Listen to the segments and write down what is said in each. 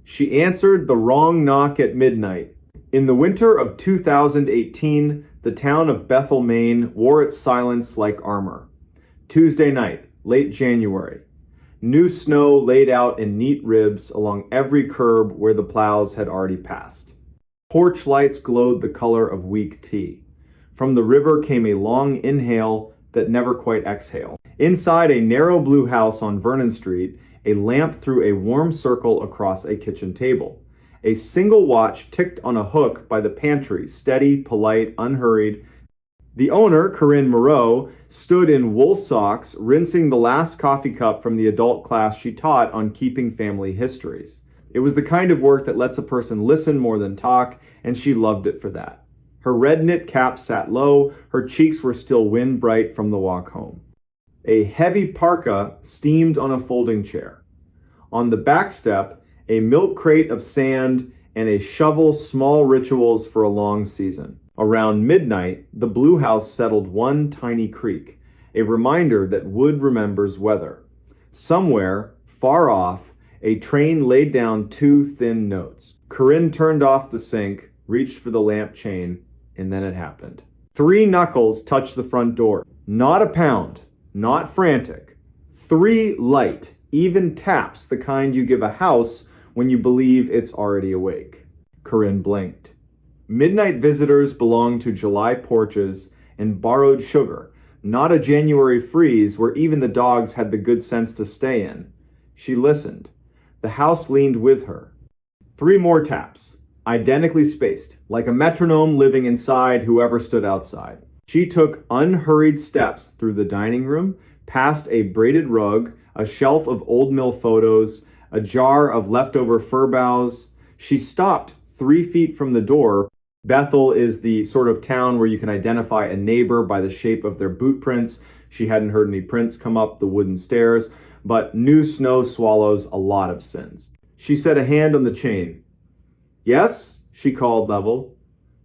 She answered the wrong knock at midnight. In the winter of 2018, the town of Bethel, Maine wore its silence like armor. Tuesday night, late January. New snow laid out in neat ribs along every curb where the plows had already passed. Porch lights glowed the color of weak tea. From the river came a long inhale that never quite exhaled. Inside a narrow blue house on Vernon Street, a lamp threw a warm circle across a kitchen table. A single watch ticked on a hook by the pantry, steady, polite, unhurried. The owner, Corinne Moreau, stood in wool socks, rinsing the last coffee cup from the adult class she taught on keeping family histories. It was the kind of work that lets a person listen more than talk, and she loved it for that. Her red knit cap sat low, her cheeks were still wind bright from the walk home. A heavy parka steamed on a folding chair. On the back step, a milk crate of sand and a shovel, small rituals for a long season. Around midnight, the blue house settled one tiny creak, a reminder that wood remembers weather. Somewhere, far off, a train laid down two thin notes. Corinne turned off the sink, reached for the lamp chain, and then it happened. 3 knuckles touched the front door. Not a pound, not frantic. 3 light, even taps, the kind you give a house when you believe it's already awake. Corinne blinked. Midnight visitors belonged to July porches and borrowed sugar, not a January freeze where even the dogs had the good sense to stay in. She listened. The house leaned with her. 3 more taps, identically spaced, like a metronome living inside whoever stood outside. She took unhurried steps through the dining room, past a braided rug, a shelf of old mill photos, a jar of leftover fir boughs. She stopped 3 feet from the door. Bethel is the sort of town where you can identify a neighbor by the shape of their boot prints. She hadn't heard any prints come up the wooden stairs, but new snow swallows a lot of sins. She set a hand on the chain. "Yes?" she called level.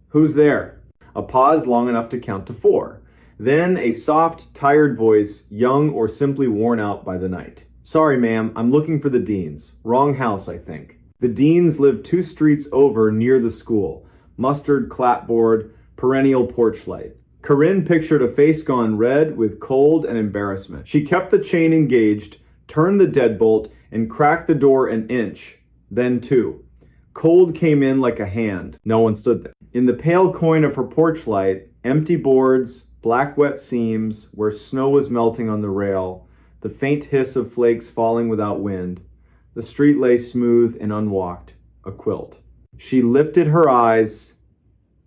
"Who's there?" A pause long enough to count to 4. Then a soft, tired voice, young or simply worn out by the night. "Sorry, ma'am, I'm looking for the Deans. Wrong house, I think." The Deans lived 2 streets over near the school. Mustard clapboard, perennial porch light. Corinne pictured a face gone red with cold and embarrassment. She kept the chain engaged, turned the deadbolt, and cracked the door an inch, then 2. Cold came in like a hand. No one stood there. In the pale coin of her porch light, empty boards, black wet seams where snow was melting on the rail, the faint hiss of flakes falling without wind. The street lay smooth and unwalked, a quilt. She lifted her eyes.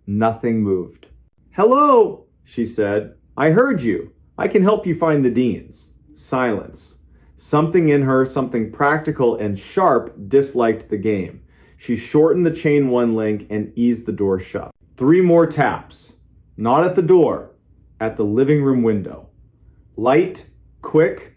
Nothing moved. "Hello," she said. "I heard you. I can help you find the Deans." Silence. Something in her, something practical and sharp, disliked the game. She shortened the chain 1 link and eased the door shut. 3 more taps. Not at the door, at the living room window. Light, quick,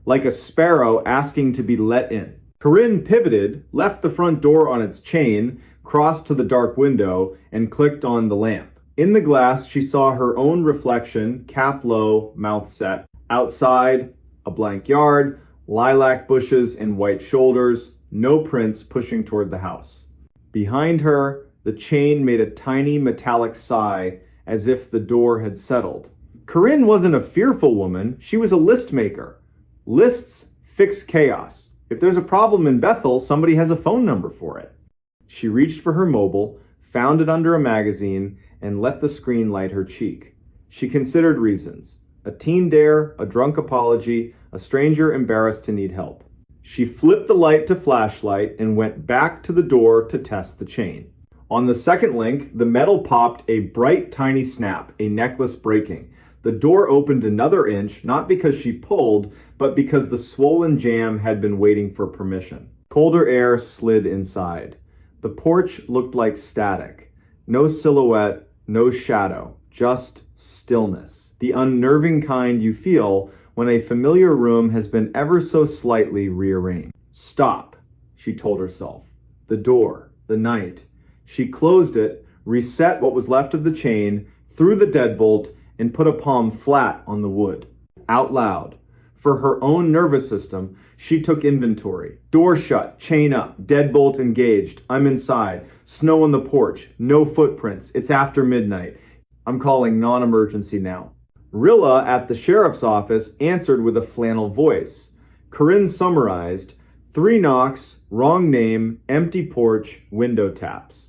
like a sparrow asking to be let in. Corinne pivoted, left the front door on its chain, crossed to the dark window, and clicked on the lamp. In the glass, she saw her own reflection, cap low, mouth set. Outside, a blank yard, lilac bushes and white shoulders, no prints pushing toward the house. Behind her, the chain made a tiny metallic sigh, as if the door had settled. Corinne wasn't a fearful woman, she was a list maker. Lists fix chaos. If there's a problem in Bethel, somebody has a phone number for it. She reached for her mobile, found it under a magazine, and let the screen light her cheek. She considered reasons. A teen dare, a drunk apology, a stranger embarrassed to need help. She flipped the light to flashlight and went back to the door to test the chain. On the second link, the metal popped a bright tiny snap, a necklace breaking. The door opened another inch, not because she pulled, but because the swollen jam had been waiting for permission. Colder air slid inside. The porch looked like static. No silhouette, no shadow, just stillness. The unnerving kind you feel when a familiar room has been ever so slightly rearranged. Stop, she told herself. The door, the night. She closed it, reset what was left of the chain, threw the deadbolt, and put a palm flat on the wood. Out loud. For her own nervous system, she took inventory. Door shut, chain up, deadbolt engaged. I'm inside. Snow on the porch. No footprints. It's after midnight. I'm calling non-emergency now. Rilla at the sheriff's office answered with a flannel voice. Corinne summarized, 3 knocks, wrong name, empty porch, window taps.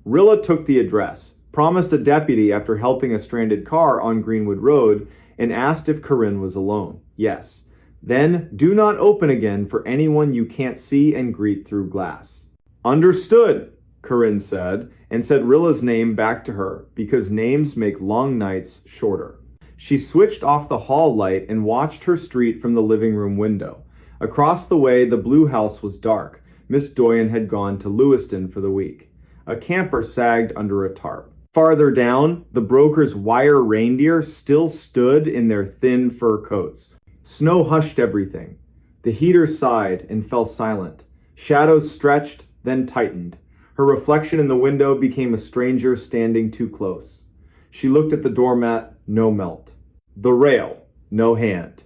Rilla took the address, promised a deputy after helping a stranded car on Greenwood Road, and asked if Corinne was alone. Yes. Then, do not open again for anyone you can't see and greet through glass. Understood, Corinne said, and said Rilla's name back to her, because names make long nights shorter. She switched off the hall light and watched her street from the living room window. Across the way, the blue house was dark. Miss Doyen had gone to Lewiston for the week. A camper sagged under a tarp. Farther down, the broker's wire reindeer still stood in their thin fur coats. Snow hushed everything. The heater sighed and fell silent. Shadows stretched, then tightened. Her reflection in the window became a stranger standing too close. She looked at the doormat, no melt. The rail, no hand.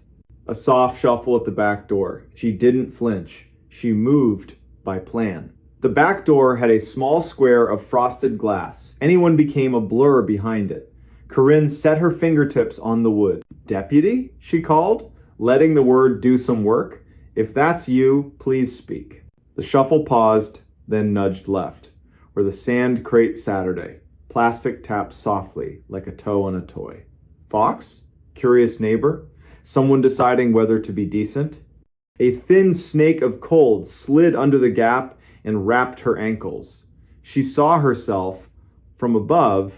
A soft shuffle at the back door. She didn't flinch. She moved by plan. The back door had a small square of frosted glass. Anyone became a blur behind it. Corinne set her fingertips on the wood. Deputy? She called, letting the word do some work. If that's you, please speak. The shuffle paused, then nudged left, where the sand crate Saturday. Plastic tapped softly, like a toe on a toy. Fox? Curious neighbor? Someone deciding whether to be decent? A thin snake of cold slid under the gap and wrapped her ankles. She saw herself, from above,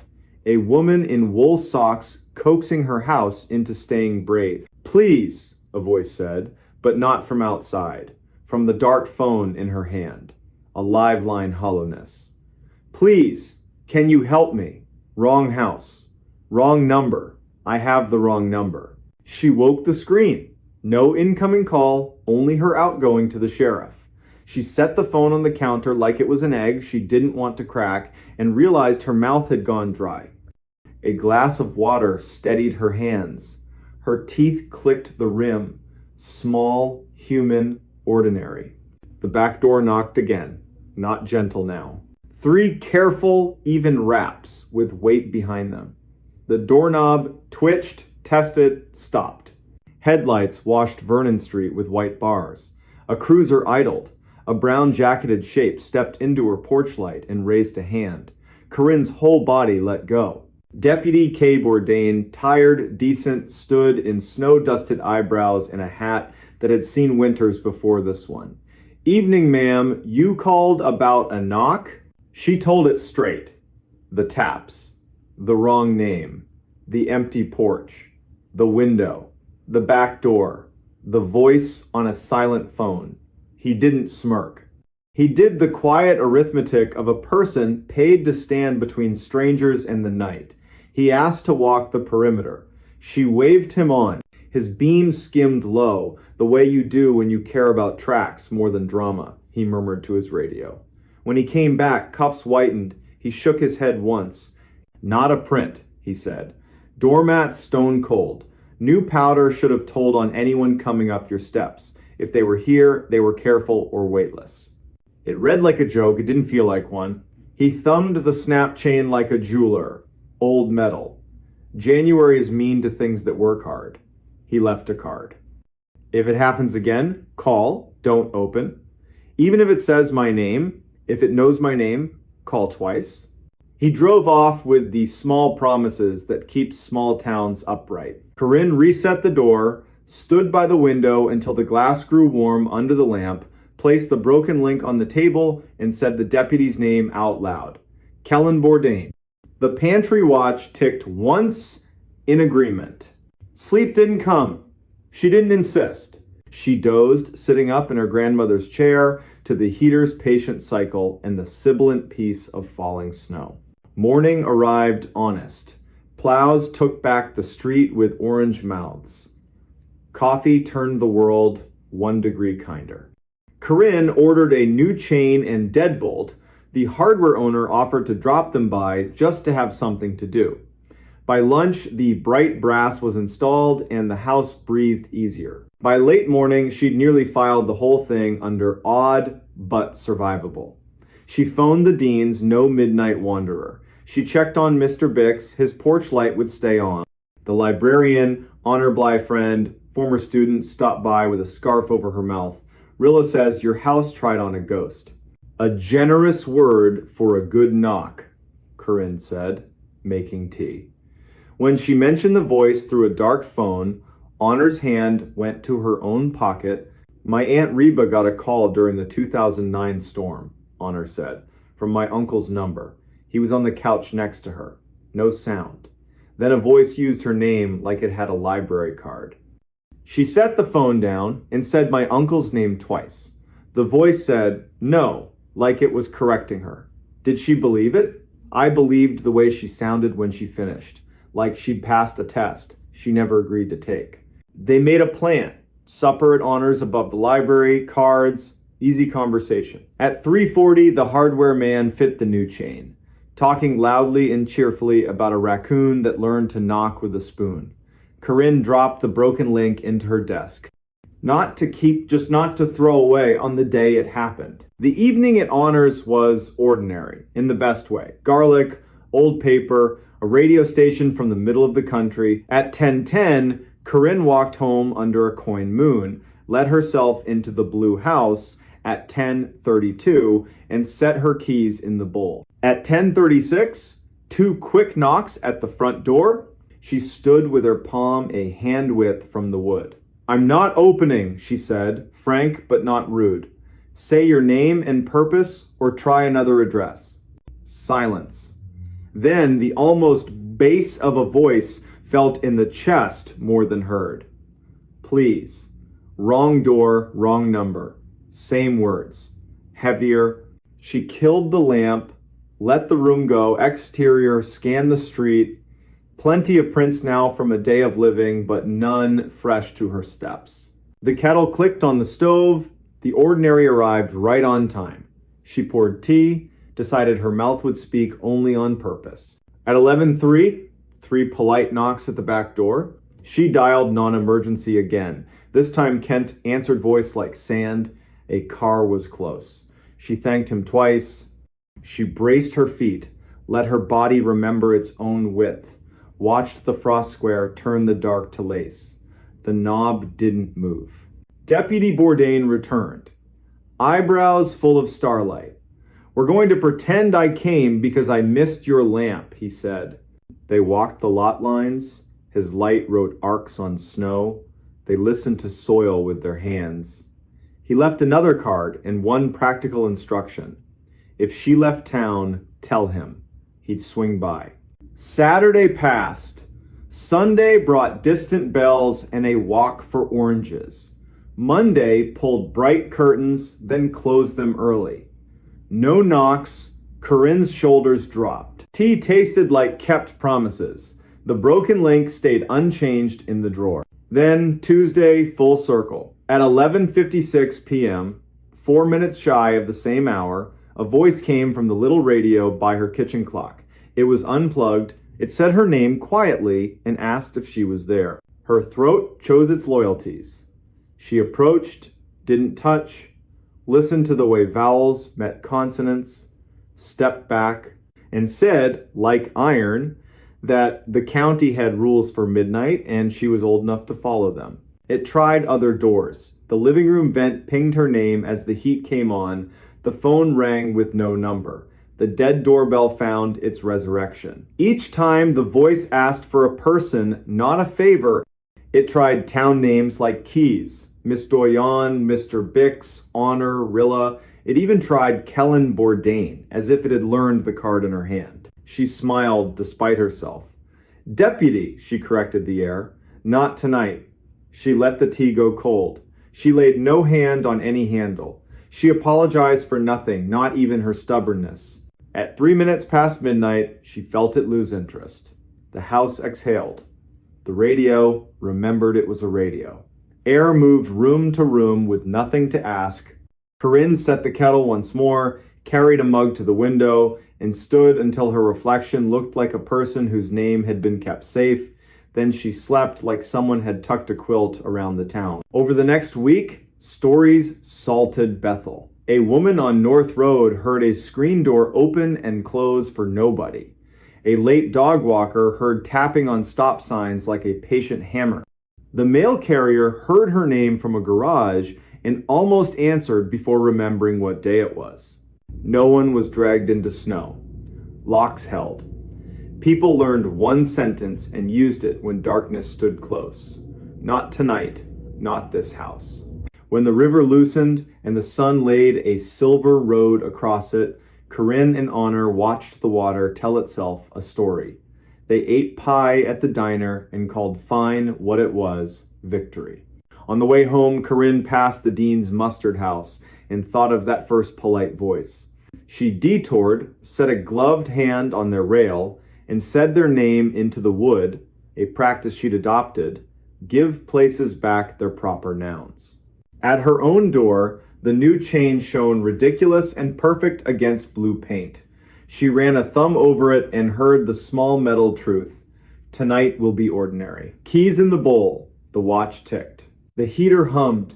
a woman in wool socks coaxing her house into staying brave. Please, a voice said, but not from outside, from the dark phone in her hand, a live line hollowness. Please, can you help me? Wrong house. Wrong number. I have the wrong number. She woke the screen. No incoming call, only her outgoing to the sheriff. She set the phone on the counter like it was an egg she didn't want to crack and realized her mouth had gone dry. A glass of water steadied her hands. Her teeth clicked the rim. Small, human, ordinary. The back door knocked again. Not gentle now. 3 careful, even raps with weight behind them. The doorknob twitched, tested, stopped. Headlights washed Vernon Street with white bars. A cruiser idled. A brown-jacketed shape stepped into her porch light and raised a hand. Corinne's whole body let go. Deputy K. Bourdain, tired, decent, stood in snow-dusted eyebrows and a hat that had seen winters before this one. Evening, ma'am. You called about a knock? She told it straight. The taps. The wrong name. The empty porch. The window. The back door. The voice on a silent phone. He didn't smirk. He did the quiet arithmetic of a person paid to stand between strangers and the night. He asked to walk the perimeter. She waved him on. His beam skimmed low, the way you do when you care about tracks more than drama, he murmured to his radio. When he came back, cuffs whitened. He shook his head once. Not a print, he said. Doormat stone cold. New powder should have told on anyone coming up your steps. If they were here, they were careful or weightless. It read like a joke. It didn't feel like one. He thumbed the snap chain like a jeweler. Old metal. January is mean to things that work hard. He left a card. If it happens again, call. Don't open. Even if it says my name, if it knows my name, call twice. He drove off with the small promises that keep small towns upright. Corinne reset the door, stood by the window until the glass grew warm under the lamp, placed the broken link on the table, and said the deputy's name out loud. Kellen Bourdain. The pantry watch ticked once in agreement. Sleep didn't come. She didn't insist. She dozed, sitting up in her grandmother's chair, to the heater's patient cycle and the sibilant peace of falling snow. Morning arrived honest. Plows took back the street with orange mouths. Coffee turned the world 1 degree kinder. Corinne ordered a new chain and deadbolt. The hardware owner offered to drop them by just to have something to do. By lunch, the bright brass was installed and the house breathed easier. By late morning, she'd nearly filed the whole thing under odd but survivable. She phoned the dean's no midnight wanderer. She checked on Mr. Bix, his porch light would stay on. The librarian, honor Bly friend, former student, stopped by with a scarf over her mouth. Rilla says your house tried on a ghost. A generous word for a good knock, Corinne said, making tea. When she mentioned the voice through a dark phone, Honor's hand went to her own pocket. My Aunt Reba got a call during the 2009 storm, Honor said, from my uncle's number. He was on the couch next to her. No sound. Then a voice used her name like it had a library card. She set the phone down and said my uncle's name twice. The voice said, no, like it was correcting her. Did she believe it? I believed the way she sounded when she finished, like she'd passed a test she never agreed to take. They made a plan. Supper at Honors above the library, cards, easy conversation. At 3:40, the hardware man fit the new chain, talking loudly and cheerfully about a raccoon that learned to knock with a spoon. Corinne dropped the broken link into her desk. Not to keep, just not to throw away on the day it happened. The evening at Honors was ordinary, in the best way. Garlic, old paper, a radio station from the middle of the country. At 10:10, Corinne walked home under a coin moon, let herself into the blue house at 10:32, and set her keys in the bowl. At 10:36, 2 quick knocks at the front door. She stood with her palm a hand width from the wood. I'm not opening, she said, frank but not rude. Say your name and purpose or try another address. Silence. Then the almost bass of a voice felt in the chest more than heard. Please. Wrong door, wrong number. Same words. Heavier. She killed the lamp, let the room go, exterior, scanned the street. Plenty of prints now from a day of living, but none fresh to her steps. The kettle clicked on the stove. The ordinary arrived right on time. She poured tea, decided her mouth would speak only on purpose. At 11:03, 3 polite knocks at the back door. She dialed non-emergency again. This time Kent answered voice like sand. A car was close. She thanked him twice. She braced her feet, let her body remember its own width. Watched the frost square turn the dark to lace. The knob didn't move. Deputy Bourdain returned, eyebrows full of starlight. We're going to pretend I came because I missed your lamp, he said. They walked the lot lines. His light wrote arcs on snow. They listened to soil with their hands. He left another card and one practical instruction. If she left town, tell him. He'd swing by. Saturday passed. Sunday brought distant bells and a walk for oranges. Monday pulled bright curtains, then closed them early. No knocks. Corinne's shoulders dropped. Tea tasted like kept promises. The broken link stayed unchanged in the drawer. Then Tuesday, full circle. At 11:56 p.m., 4 minutes shy of the same hour, a voice came from the little radio by her kitchen clock. It was unplugged. It said her name quietly and asked if she was there. Her throat chose its loyalties. She approached, didn't touch, listened to the way vowels met consonants, stepped back, and said, like iron, that the county had rules for midnight and she was old enough to follow them. It tried other doors. The living room vent pinged her name as the heat came on. The phone rang with no number. The dead doorbell found its resurrection. Each time the voice asked for a person, not a favor. It tried town names like Keys, Miss Doyon, Mr. Bix, Honor, Rilla. It even tried Kellen Bourdain, as if it had learned the card in her hand. She smiled despite herself. Deputy, she corrected the air. Not tonight. She let the tea go cold. She laid no hand on any handle. She apologized for nothing, not even her stubbornness. At 3 minutes past midnight, she felt it lose interest. The house exhaled. The radio remembered it was a radio. Air moved room to room with nothing to ask. Corinne set the kettle once more, carried a mug to the window, and stood until her reflection looked like a person whose name had been kept safe. Then she slept like someone had tucked a quilt around the town. Over the next week, stories salted Bethel. A woman on North Road heard a screen door open and close for nobody. A late dog walker heard tapping on stop signs like a patient hammer. The mail carrier heard her name from a garage and almost answered before remembering what day it was. No one was dragged into snow. Locks held. People learned one sentence and used it when darkness stood close. Not tonight, not this house. When the river loosened and the sun laid a silver road across it, Corinne and Honor watched the water tell itself a story. They ate pie at the diner and called fine what it was victory. On the way home, Corinne passed the dean's mustard house and thought of that first polite voice. She detoured, set a gloved hand on their rail, and said their name into the wood, a practice she'd adopted, give places back their proper nouns. At her own door, the new chain shone ridiculous and perfect against blue paint. She ran a thumb over it and heard the small metal truth. Tonight will be ordinary. Keys in the bowl. The watch ticked. The heater hummed.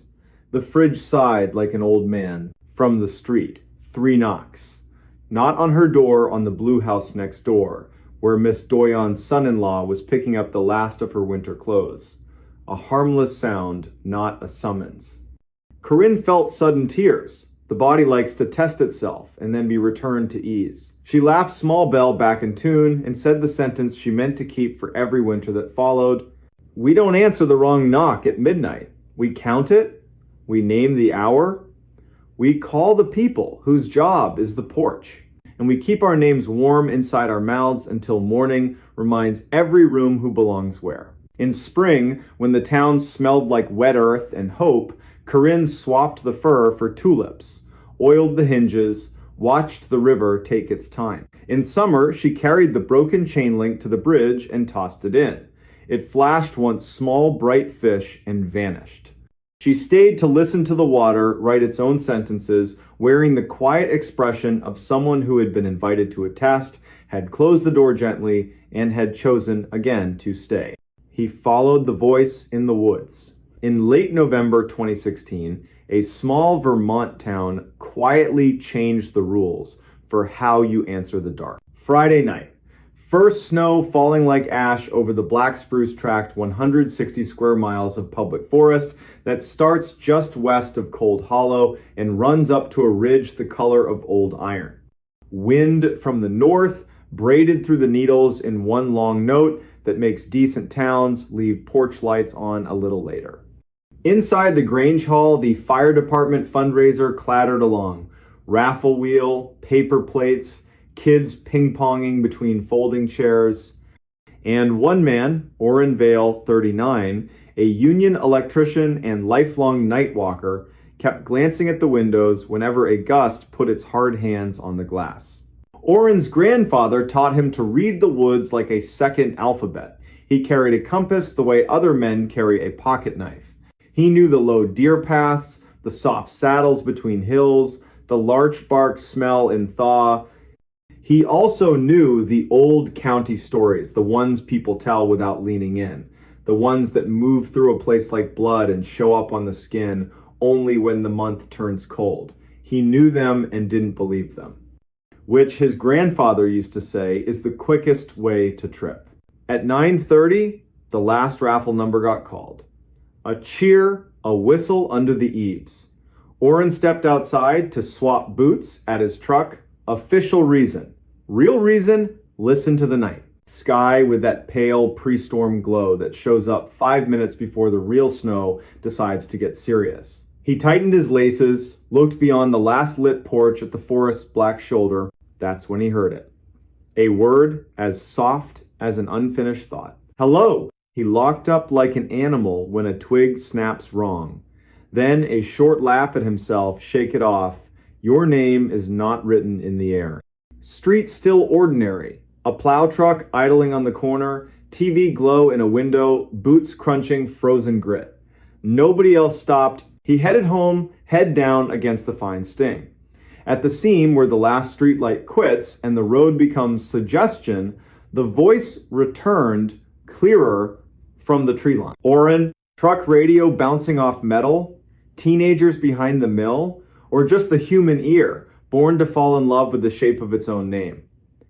The fridge sighed like an old man. From the street, 3 knocks. Not on her door, on the blue house next door, where Miss Doyon's son-in-law was picking up the last of her winter clothes. A harmless sound, not a summons. Corinne felt sudden tears. The body likes to test itself and then be returned to ease. She laughed Small Bell back in tune and said the sentence she meant to keep for every winter that followed. We don't answer the wrong knock at midnight. We count it. We name the hour. We call the people whose job is the porch. And we keep our names warm inside our mouths until morning reminds every room who belongs where. In spring, when the town smelled like wet earth and hope, Corinne swapped the fur for tulips, oiled the hinges, watched the river take its time. In summer, she carried the broken chain link to the bridge and tossed it in. It flashed once small, bright fish and vanished. She stayed to listen to the water write its own sentences, wearing the quiet expression of someone who had been invited to a test, had closed the door gently, and had chosen again to stay. He followed the voice in the woods. In late November 2016, a small Vermont town quietly changed the rules for how you answer the dark. Friday night. First snow falling like ash over the Black Spruce tract 160 square miles of public forest that starts just west of Cold Hollow and runs up to a ridge the color of old iron. Wind from the north braided through the needles in one long note that makes decent towns leave porch lights on a little later. Inside the Grange Hall, the fire department fundraiser clattered along. Raffle wheel, paper plates, kids ping-ponging between folding chairs. And one man, Orrin Vale, 39, a union electrician and lifelong night walker, kept glancing at the windows whenever a gust put its hard hands on the glass. Orrin's grandfather taught him to read the woods like a second alphabet. He carried a compass the way other men carry a pocket knife. He knew the low deer paths, the soft saddles between hills, the larch bark smell in thaw. He also knew the old county stories, the ones people tell without leaning in, the ones that move through a place like blood and show up on the skin only when the month turns cold. He knew them and didn't believe them, which his grandfather used to say is the quickest way to trip. At 9:30, the last raffle number got called. A cheer, a whistle under the eaves. Orrin stepped outside to swap boots at his truck. Official reason. Real reason, listen to the night. Sky with that pale pre-storm glow that shows up 5 minutes before the real snow decides to get serious. He tightened his laces, looked beyond the last lit porch at the forest's black shoulder. That's when he heard it. A word as soft as an unfinished thought. Hello! He locked up like an animal when a twig snaps wrong. Then a short laugh at himself, shake it off. Your name is not written in the air. Street still ordinary. A plow truck idling on the corner, TV glow in a window, boots crunching frozen grit. Nobody else stopped. He headed home, head down against the fine sting. At the seam where the last streetlight quits and the road becomes suggestion, the voice returned, clearer, from the tree line. Oren, truck radio bouncing off metal, teenagers behind the mill, or just the human ear, born to fall in love with the shape of its own name.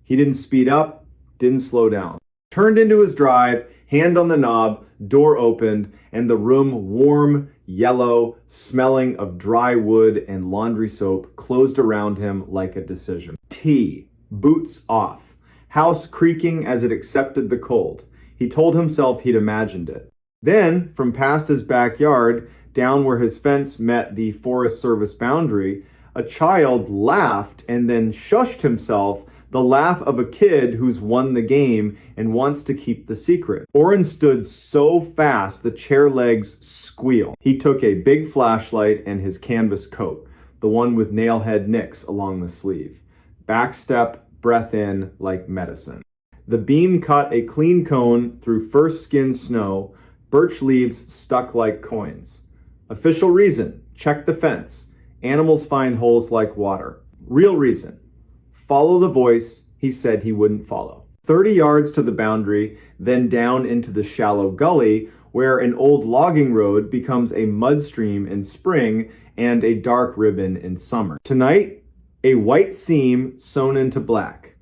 He didn't speed up, didn't slow down. Turned into his drive, hand on the knob, door opened, and the room, warm, yellow, smelling of dry wood and laundry soap, closed around him like a decision. Tea, boots off, house creaking as it accepted the cold. He told himself he'd imagined it. Then, from past his backyard, down where his fence met the Forest Service boundary, a child laughed and then shushed himself, the laugh of a kid who's won the game and wants to keep the secret. Oren stood so fast the chair legs squealed. He took a big flashlight and his canvas coat, the one with nailhead nicks along the sleeve. Back step, breath in like medicine. The beam cut a clean cone through first skinned snow, birch leaves stuck like coins. Official reason, check the fence. Animals find holes like water. Real reason, follow the voice he said he wouldn't follow. 30 yards to the boundary, then down into the shallow gully where an old logging road becomes a mud stream in spring and a dark ribbon in summer. Tonight, a white seam sewn into black.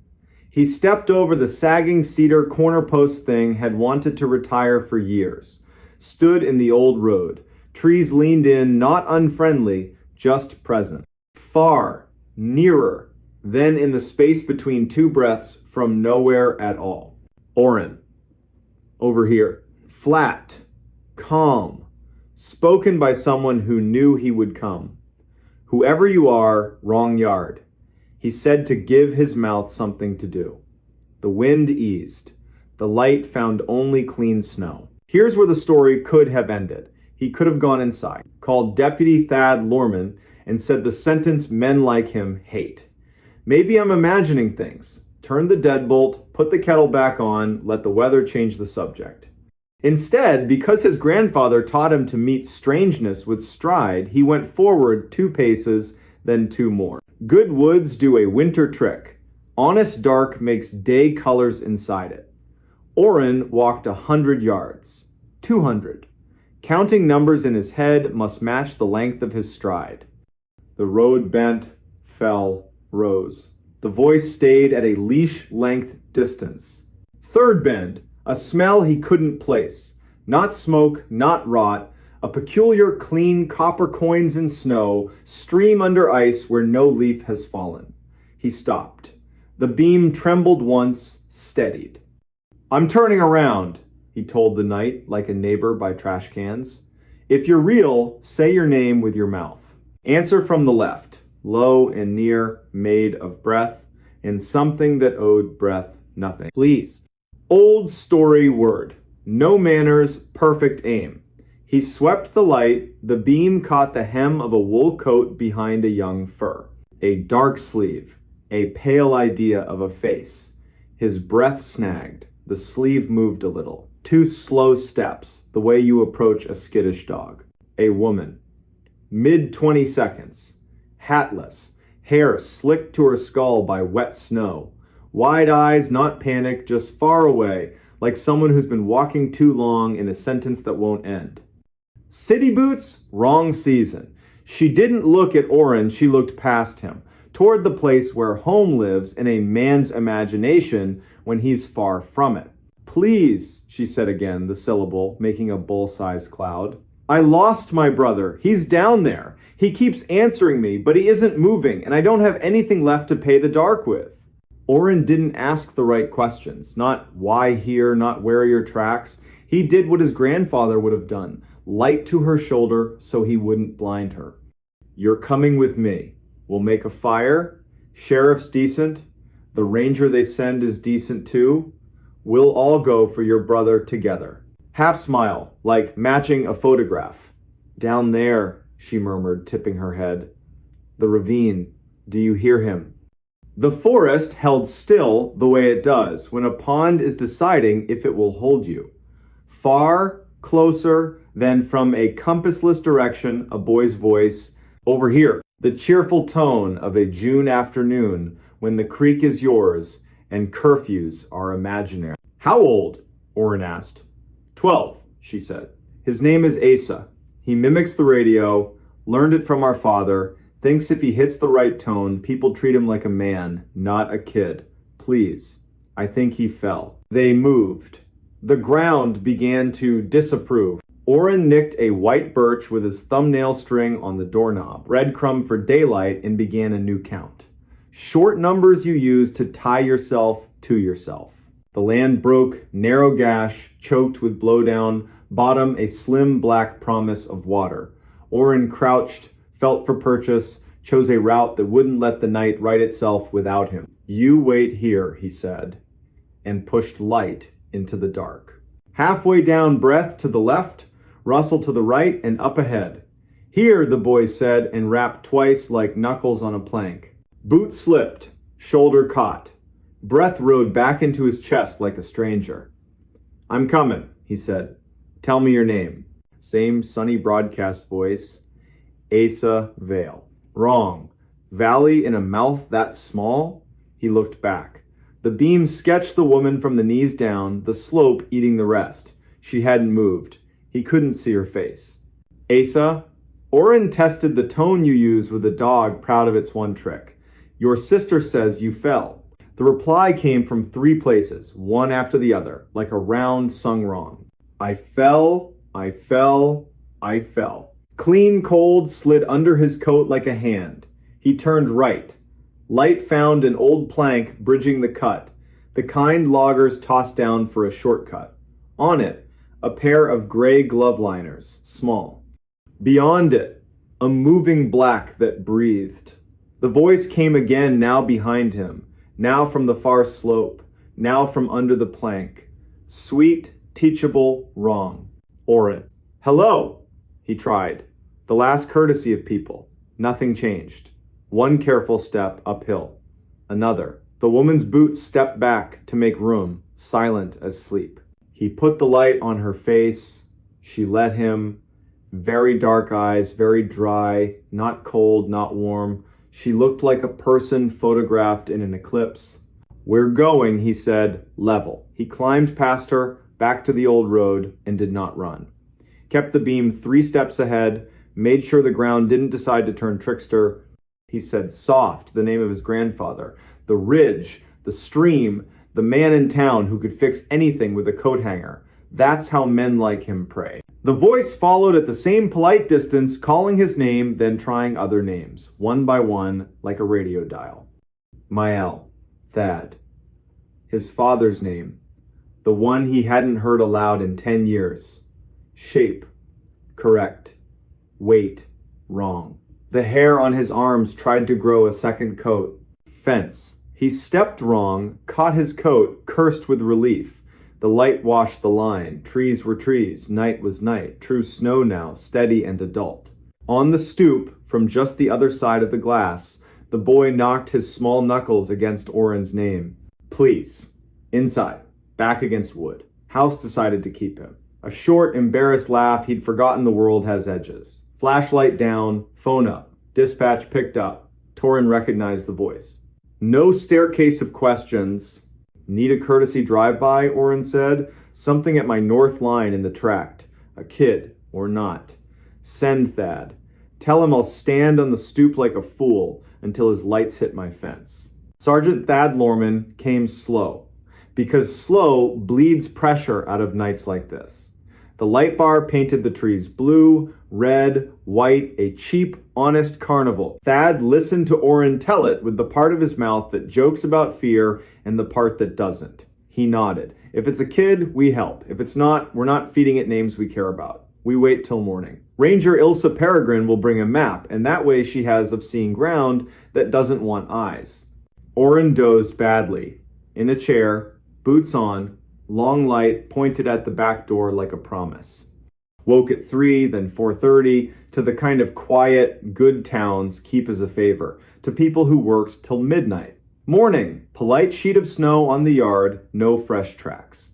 He stepped over the sagging cedar corner post thing had wanted to retire for years. Stood in the old road. Trees leaned in, not unfriendly, just present. Far, nearer, then in the space between two breaths from nowhere at all. Oren. Over here. Flat. Calm. Spoken by someone who knew he would come. Whoever you are, wrong yard. He said to give his mouth something to do. The wind eased. The light found only clean snow. Here's where the story could have ended. He could have gone inside, called Deputy Thad Lorman, and said the sentence men like him hate. Maybe I'm imagining things. Turn the deadbolt, put the kettle back on, let the weather change the subject. Instead, because his grandfather taught him to meet strangeness with stride, he went forward 2 paces, then 2 more. Good woods do a winter trick. Honest dark makes day colors inside it. Oren walked 100 yards. 200. Counting numbers in his head must match the length of his stride. The road bent, fell, rose. The voice stayed at a leash-length distance. Third bend, a smell he couldn't place. Not smoke, not rot. A peculiar clean copper coins in snow stream under ice where no leaf has fallen. He stopped. The beam trembled once, steadied. I'm turning around, he told the night like a neighbor by trash cans. If you're real, say your name with your mouth. Answer from the left, low and near, made of breath, and something that owed breath nothing. Please. Old story word. No manners, perfect aim. He swept the light, the beam caught the hem of a wool coat behind a young fir. A dark sleeve, a pale idea of a face. His breath snagged, the sleeve moved a little. 2 slow steps, the way you approach a skittish dog. A woman. Mid-20 seconds. Hatless, hair slicked to her skull by wet snow. Wide eyes, not panic, just far away, like someone who's been walking too long in a sentence that won't end. City boots? Wrong season. She didn't look at Oren, she looked past him, toward the place where home lives in a man's imagination when he's far from it. Please, she said again, the syllable making a bull-sized cloud. I lost my brother. He's down there. He keeps answering me, but he isn't moving, and I don't have anything left to pay the dark with. Oren didn't ask the right questions. Not why here, not where are your tracks. He did what his grandfather would have done. Light to her shoulder so he wouldn't blind her. You're coming with me. We'll make a fire. Sheriff's decent. The ranger they send is decent too. We'll all go for your brother together. Half smile, like matching a photograph. Down there, she murmured, tipping her head. The ravine. Do you hear him? The forest held still the way it does when a pond is deciding if it will hold you. Far, closer, then from a compassless direction, a boy's voice. Over here, the cheerful tone of a June afternoon when the creek is yours and curfews are imaginary. How old? Oren asked. 12. she said. His name is Asa. He mimics the radio, learned it from our father, thinks if he hits the right tone, people treat him like a man, not a kid. Please. I think he fell. They moved. The ground began to disapprove. Orrin nicked a white birch with his thumbnail string on the doorknob, breadcrumb for daylight, and began a new count. Short numbers you use to tie yourself to yourself. The land broke, narrow gash, choked with blowdown, bottom a slim black promise of water. Orrin crouched, felt for purchase, chose a route that wouldn't let the night right itself without him. You wait here, he said, and pushed light into the dark. Halfway down, breath to the left, rustle to the right, and up ahead. Here, the boy said, and rapped twice like knuckles on a plank. Boot slipped, shoulder caught. Breath rode back into his chest like a stranger. I'm coming, he said. Tell me your name. Same sunny broadcast voice. Asa Vale. Wrong. Valley in a mouth that small? He looked back. The beam sketched the woman from the knees down, the slope eating the rest. She hadn't moved. He couldn't see her face. Asa, Orrin tested the tone you use with a dog proud of its one trick. Your sister says you fell. The reply came from 3 places, one after the other, like a round sung wrong. I fell, I fell, I fell. Clean cold slid under his coat like a hand. He turned right. Light found an old plank bridging the cut, the kind loggers tossed down for a shortcut. On it, a pair of gray glove liners, small. Beyond it, a moving black that breathed. The voice came again, now behind him, now from the far slope, now from under the plank. Sweet, teachable, wrong. Orrin. Hello, he tried. The last courtesy of people. Nothing changed. One careful step uphill. Another. The woman's boots stepped back to make room, silent as sleep. He put the light on her face. She let him. Very dark eyes, very dry, not cold, not warm. She looked like a person photographed in an eclipse. We're going, he said, level. He climbed past her, back to the old road, and did not run. Kept the beam 3 steps ahead, made sure the ground didn't decide to turn trickster. He said soft, the name of his grandfather, the ridge, the stream, the man in town who could fix anything with a coat hanger. That's how men like him pray. The voice followed at the same polite distance, calling his name, then trying other names, one by one, like a radio dial. Mael, Thad. His father's name, the one he hadn't heard aloud in 10 years. Shape, correct. Weight, wrong. The hair on his arms tried to grow a second coat. Fence. He stepped wrong, caught his coat, cursed with relief. The light washed the line. Trees were trees. Night was night. True snow now, steady and adult. On the stoop, from just the other side of the glass, the boy knocked his small knuckles against Orrin's name. Please. Inside. Back against wood. House decided to keep him. A short, embarrassed laugh. He'd forgotten the world has edges. Flashlight down. Phone up. Dispatch picked up. Torrin recognized the voice. No staircase of questions. Need a courtesy drive-by, Orrin said. Something at my north line in the tract. A kid, or not. Send Thad. Tell him I'll stand on the stoop like a fool until his lights hit my fence. Sergeant Thad Lorman came slow, because slow bleeds pressure out of nights like this. The light bar painted the trees blue, red, white, a cheap, honest carnival. Thad listened to Orrin tell it with the part of his mouth that jokes about fear and the part that doesn't. He nodded. If it's a kid, we help. If it's not, we're not feeding it names we care about. We wait till morning. Ranger Ilsa Peregrine will bring a map, and that way she has of seeing ground that doesn't want eyes. Orrin dozed badly. In a chair, boots on, long light pointed at the back door like a promise. Woke at 3, then 4:30, to the kind of quiet, good towns keep as a favor, to people who worked till midnight. Morning, polite sheet of snow on the yard, no fresh tracks.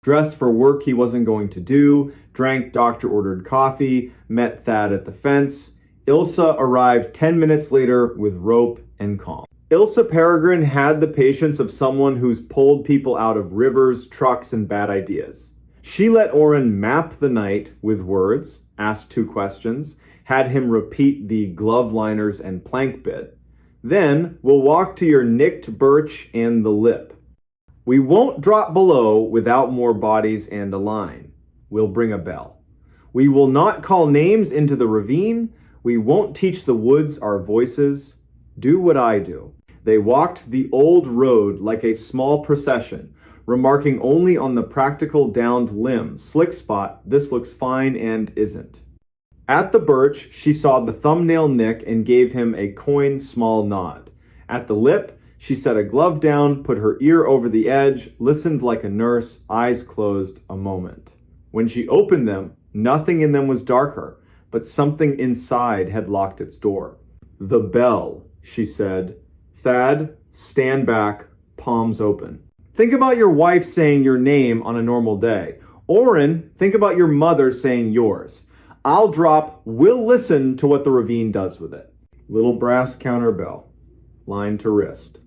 Dressed for work he wasn't going to do, drank doctor-ordered coffee, met Thad at the fence. Ilsa arrived 10 minutes later with rope and calm. Ilsa Peregrine had the patience of someone who's pulled people out of rivers, trucks, and bad ideas. She let Oren map the night with words, asked 2 questions, had him repeat the glove liners and plank bit. Then we'll walk to your nicked birch and the lip. We won't drop below without more bodies and a line. We'll bring a bell. We will not call names into the ravine. We won't teach the woods our voices. Do what I do. They walked the old road like a small procession, remarking only on the practical downed limb, slick spot, this looks fine and isn't. At the birch, she saw the thumbnail nick and gave him a coin small nod. At the lip, she set a glove down, put her ear over the edge, listened like a nurse, eyes closed a moment. When she opened them, nothing in them was darker, but something inside had locked its door. The bell, she said. Thad, stand back, palms open. Think about your wife saying your name on a normal day. Oren, think about your mother saying yours. I'll drop, we'll listen to what the ravine does with it. Little brass counterbell, line to wrist.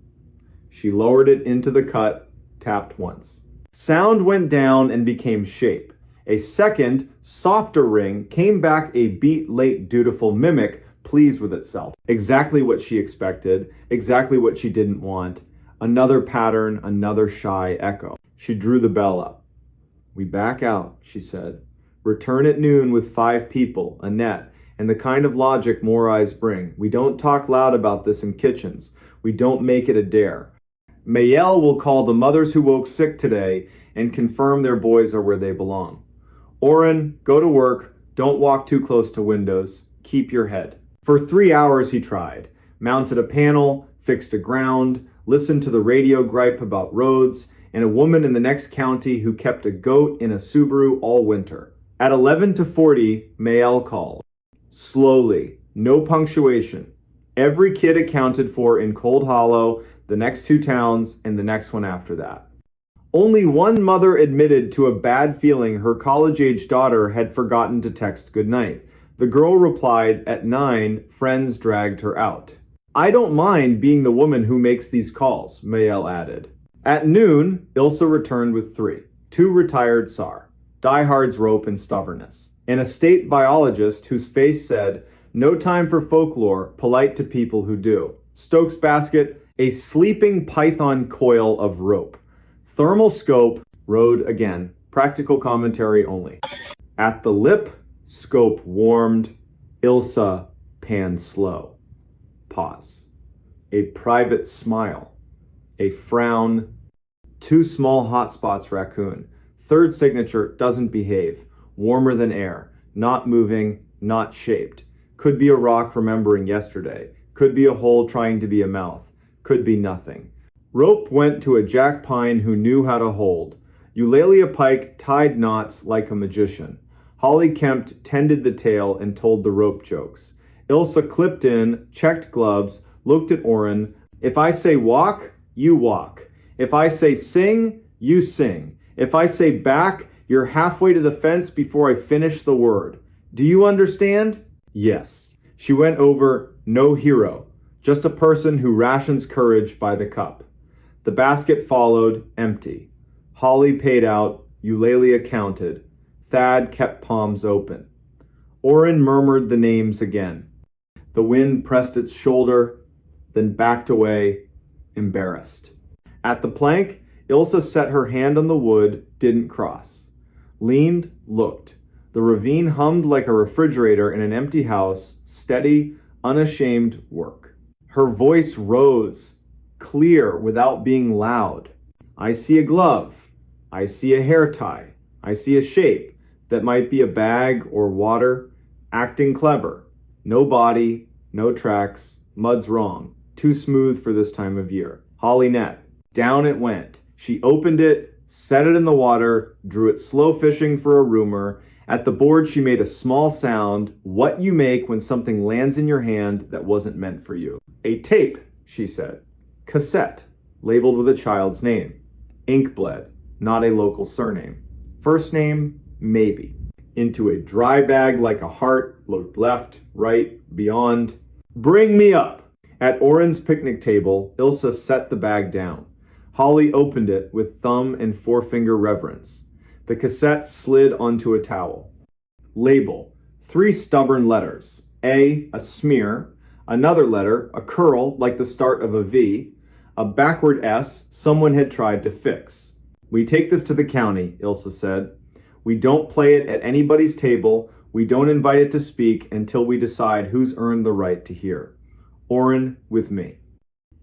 She lowered it into the cut, tapped once. Sound went down and became shape. A second, softer ring came back, a beat late dutiful mimic, pleased with itself. Exactly what she expected, exactly what she didn't want. Another pattern, another shy echo. She drew the bell up. We back out, she said. Return at noon with 5 people, a net, and the kind of logic more eyes bring. We don't talk loud about this in kitchens. We don't make it a dare. Mayel will call the mothers who woke sick today and confirm their boys are where they belong. Oren, go to work. Don't walk too close to windows. Keep your head. For 3 hours he tried. Mounted a panel, fixed a ground, listened to the radio gripe about roads, and a woman in the next county who kept a goat in a Subaru all winter. At 11:40, Mayel called. Slowly, no punctuation. Every kid accounted for in Cold Hollow, the next 2 towns, and the next one after that. Only one mother admitted to a bad feeling her college-age daughter had forgotten to text goodnight. The girl replied, at 9, friends dragged her out. I don't mind being the woman who makes these calls, Mayel added. At noon, Ilsa returned with 3. 2 retired SAR. Diehard's rope and stubbornness. And a state biologist whose face said, no time for folklore, polite to people who do. Stokes basket, a sleeping python coil of rope. Thermal scope, rode again. Practical commentary only. At the lip, scope warmed. Ilsa panned slow. Pause. A private smile. A frown. 2 small hot spots raccoon. 3rd signature doesn't behave. Warmer than air. Not moving, not shaped. Could be a rock remembering yesterday. Could be a hole trying to be a mouth. Could be nothing. Rope went to a jack pine who knew how to hold. Eulalia Pike tied knots like a magician. Holly Kempt tended the tail and told the rope jokes. Ilsa clipped in, checked gloves, looked at Oren. If I say walk, you walk. If I say sing, you sing. If I say back, you're halfway to the fence before I finish the word. Do you understand? Yes. She went over, no hero, just a person who rations courage by the cup. The basket followed, empty. Holly paid out, Eulalia counted. Thad kept palms open. Oren murmured the names again. The wind pressed its shoulder, then backed away, embarrassed. At the plank, Ilsa set her hand on the wood, didn't cross. Leaned, looked. The ravine hummed like a refrigerator in an empty house, steady, unashamed work. Her voice rose, clear without being loud. I see a glove. I see a hair tie. I see a shape that might be a bag or water. Acting clever. No body, no tracks. Mud's wrong. Too smooth for this time of year. Holly net. Down it went. She opened it, set it in the water, drew it slow fishing for a rumor. At the board she made a small sound, what you make when something lands in your hand that wasn't meant for you. A tape, she said. Cassette, labeled with a child's name. Ink bled, not a local surname. First name, maybe. Into a dry bag like a heart, looked left, right, beyond. Bring me up! At Oren's picnic table, Ilsa set the bag down. Holly opened it with thumb and forefinger reverence. The cassette slid onto a towel. Label. 3 stubborn letters. A smear. Another letter, a curl like the start of a V. A backward S someone had tried to fix. We take this to the county, Ilsa said. We don't play it at anybody's table. We don't invite it to speak until we decide who's earned the right to hear. Orrin with me.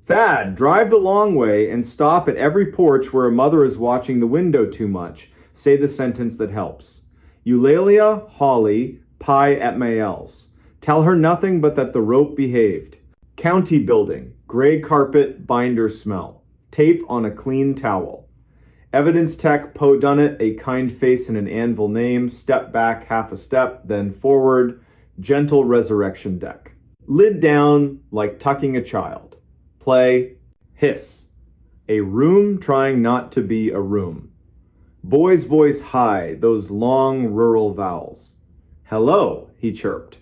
Thad, drive the long way and stop at every porch where a mother is watching the window too much. Say the sentence that helps. Eulalia, Holly, pie at Mael's. Tell her nothing but that the rope behaved. County building, gray carpet, binder smell. Tape on a clean towel. Evidence tech, Poe Dunnett, a kind face and an anvil name. Step back half a step, then forward. Gentle resurrection deck. Lid down like tucking a child. Play, hiss. A room trying not to be a room. Boy's voice high, those long rural vowels. Hello, he chirped.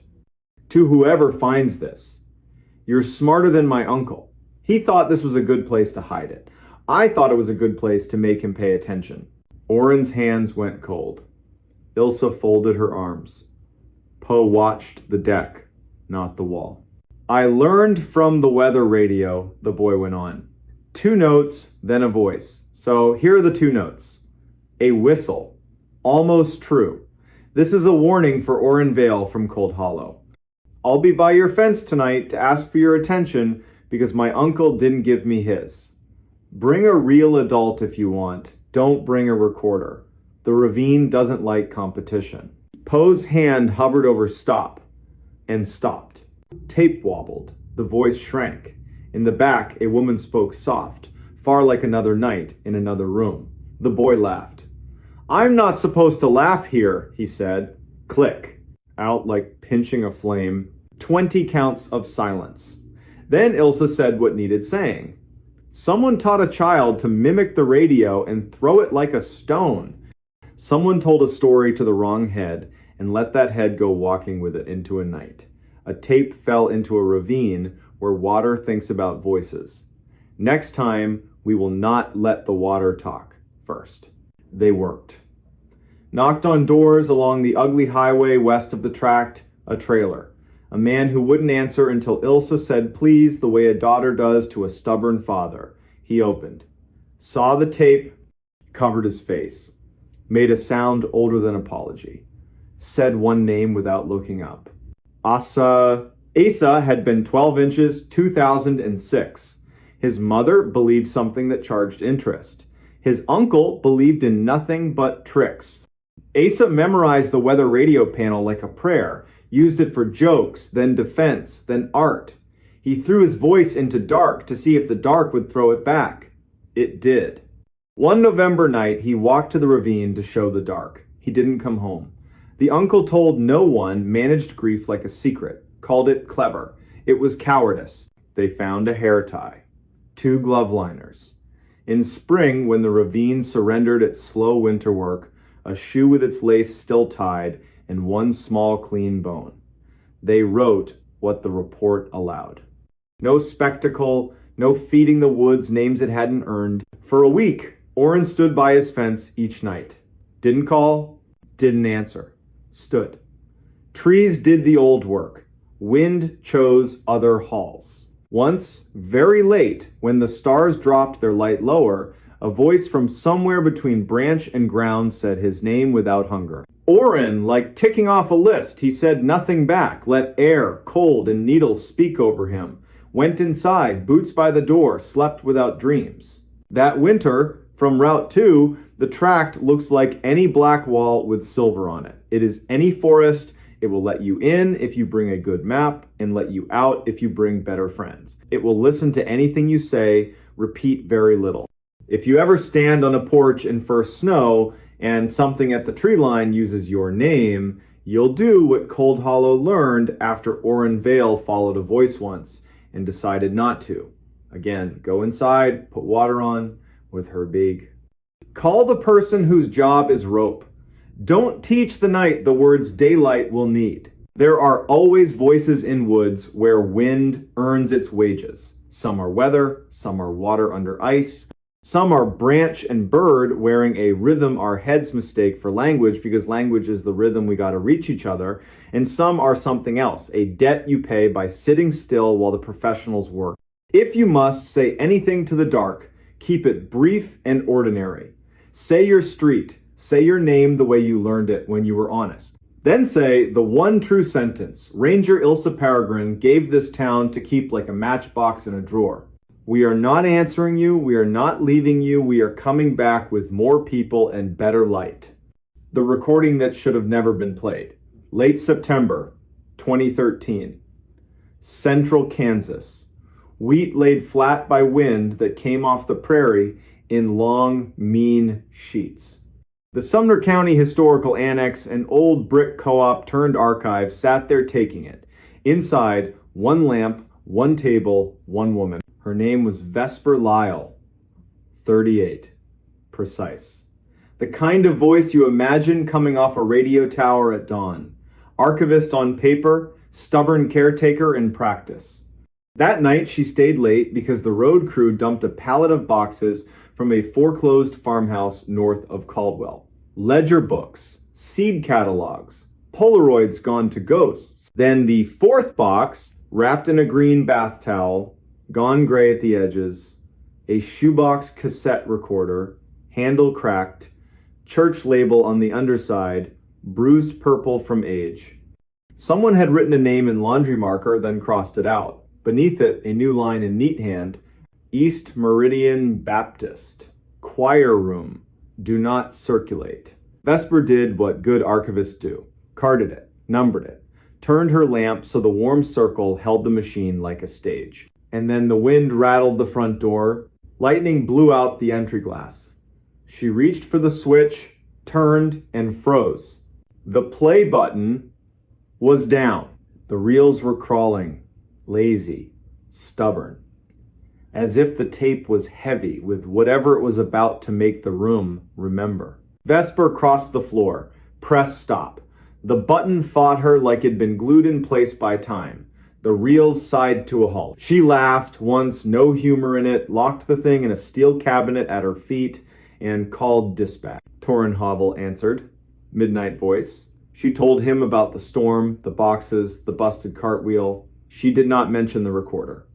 To whoever finds this. You're smarter than my uncle. He thought this was a good place to hide it. I thought it was a good place to make him pay attention. Orrin's hands went cold. Ilsa folded her arms. Poe watched the deck, not the wall. I learned from the weather radio, the boy went on. 2 notes, then a voice. So here are the 2 notes. A whistle. Almost true. This is a warning for Orrin Vale from Cold Hollow. I'll be by your fence tonight to ask for your attention because my uncle didn't give me his. Bring a real adult if you want. Don't bring a recorder. The ravine doesn't like competition. Poe's hand hovered over stop and stopped. Tape wobbled. The voice shrank. In the back, a woman spoke soft, far like another night in another room. The boy laughed. I'm not supposed to laugh here, he said. Click. Out like pinching a flame. 20 counts of silence. Then Ilsa said what needed saying. Someone taught a child to mimic the radio and throw it like a stone. Someone told a story to the wrong head and let that head go walking with it into a night. A tape fell into a ravine where water thinks about voices. Next time, we will not let the water talk first. They worked. Knocked on doors along the ugly highway west of the tract, a trailer. A man who wouldn't answer until Ilsa said please the way a daughter does to a stubborn father. He opened. Saw the tape, covered his face. Made a sound older than apology. Said one name without looking up. Asa had been 12 inches, 2006. His mother believed something that charged interest. His uncle believed in nothing but tricks. Asa memorized the weather radio panel like a prayer, used it for jokes, then defense, then art. He threw his voice into dark to see if the dark would throw it back. It did. One November night, he walked to the ravine to show the dark. He didn't come home. The uncle told no one, managed grief like a secret, called it clever. It was cowardice. They found a hair tie. 2 glove liners. In spring, when the ravine surrendered its slow winter work, a shoe with its lace still tied, and 1 small clean bone. They wrote what the report allowed. No spectacle, no feeding the woods names it hadn't earned. For a week, Orrin stood by his fence each night. Didn't call, didn't answer. Stood. Trees did the old work. Wind chose other halls. Once, very late, when the stars dropped their light lower, a voice from somewhere between branch and ground said his name without hunger. Orrin, like ticking off a list, he said nothing back, let air, cold, and needles speak over him. Went inside, boots by the door, slept without dreams. That winter, from Route 2, the tract looks like any black wall with silver on it. It is any forest. It will let you in if you bring a good map and let you out if you bring better friends. It will listen to anything you say, repeat very little. If you ever stand on a porch in first snow and something at the tree line uses your name, you'll do what Cold Hollow learned after Orrin Vale followed a voice once and decided not to. Again, go inside, put water on with her big. Call the person whose job is rope. Don't teach the night the words daylight will need. There are always voices in woods where wind earns its wages. Some are weather, some are water under ice. Some are branch and bird, wearing a rhythm our heads mistake for language because language is the rhythm we got to reach each other. And some are something else, a debt you pay by sitting still while the professionals work. If you must say anything to the dark, keep it brief and ordinary. Say your street, say your name the way you learned it when you were honest. Then say the one true sentence. Ranger Ilsa Peregrine gave this town to keep like a matchbox in a drawer. We are not answering you, we are not leaving you, we are coming back with more people and better light. The recording that should have never been played. Late September, 2013. Central Kansas. Wheat laid flat by wind that came off the prairie in long, mean sheets. The Sumner County Historical Annex, an old brick co-op turned archive, sat there taking it. Inside, one lamp, one table, one woman. Her name was Vesper Lyle, 38, precise. The kind of voice you imagine coming off a radio tower at dawn. Archivist on paper, stubborn caretaker in practice. That night she stayed late because the road crew dumped a pallet of boxes from a foreclosed farmhouse north of Caldwell. Ledger books, seed catalogs, Polaroids gone to ghosts. Then the fourth box, wrapped in a green bath towel, gone gray at the edges, a shoebox cassette recorder, handle cracked, church label on the underside, bruised purple from age. Someone had written a name in laundry marker, then crossed it out. Beneath it, a new line in neat hand, East Meridian Baptist, choir room, do not circulate. Vesper did what good archivists do, carded it, numbered it, turned her lamp so the warm circle held the machine like a stage. And then the wind rattled the front door, lightning blew out the entry glass. She reached for the switch, turned, and froze. The play button was down. The reels were crawling, lazy, stubborn, as if the tape was heavy with whatever it was about to make the room remember. Vesper crossed the floor, pressed stop. The button fought her like it'd been glued in place by time. The reels sighed to a halt. She laughed once, no humor in it, locked the thing in a steel cabinet at her feet, and called dispatch. Torrenhovel answered, midnight voice. She told him about the storm, the boxes, the busted cartwheel. She did not mention the recorder.